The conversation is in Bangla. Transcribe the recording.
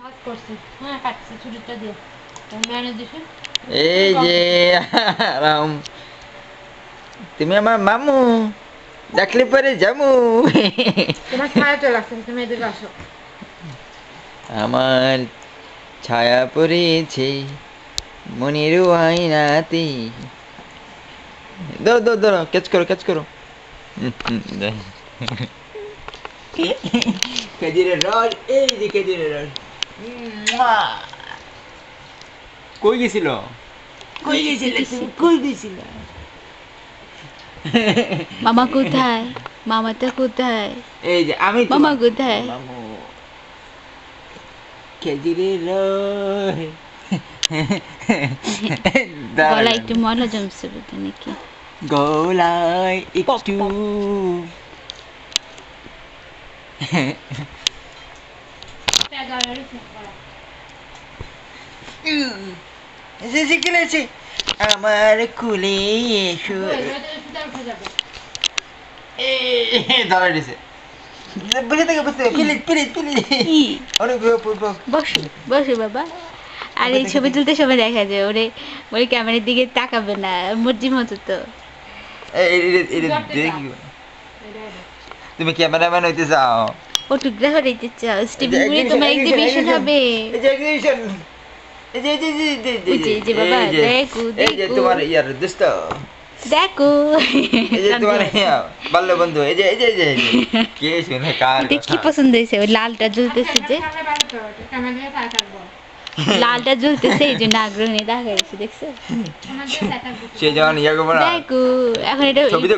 ভাজ করছি। হ্যাঁ কাটছি ছুরিটা দিয়ে। মেনে দিছি। এই যে আরাম, তুমি আমার মামু, ডাকলে পরে যামু। তোমার ছায়া চলে আসছে, তুমি এদিকে আসো। আমার ছায়া পড়েছে মনির আয়নাতে। দাও দাও দাও, ক্যাচ করো ক্যাচ করো। খেজুরের রস, এই যে খেজুরের রস। কই গেছিল, কই গেছিল তুমি, কই গেছিল? মামা কোথায়? মামাটা কোথায়? এই যে আমি মামা কোথায়? মামু, খেজুরের রস। গলায় একটু ময়লা জমছে বুঝলি নাকি? গলায় একটু এসে গেছে আমার কুলে এসো। ধরা দিছে, বুঝে থেকে বুঝতে প্লিজ প্লিজ প্লিজ। কি? অনেক বসো বসো বাবা। আর এই ছবি তুলতে সময় দেখা যায় ওরে, ওরে ক্যামেরার দিকে তাকাবে না, মর্জি মতো তো। তুমি ক্যামেরাম্যান হইতে চাও? ফটোগ্রাফার হইতে চাও? স্টিভিং করে তোমার এক্সিবিশন হবে। এই যে এক্সিবিশন, এই যে ওই যে, এই যে বাবা, দেখো এই যে দেখো তোমার ইয়ার দোস্ত, দেখো। এই যে তোমার বাল্য বন্ধু, এই যে এই যে এই যে কে শুনে কার এটা কি পছন্দ হয়েছে? ওই লালটা জ্বলতেছে যে, লালটা জ্বলতেছে এই জন্য আগ্রহী দেখা গেছে, দেখছো? সে যখন ইয়া করবো না, দেখো এখন এটা ছবি তো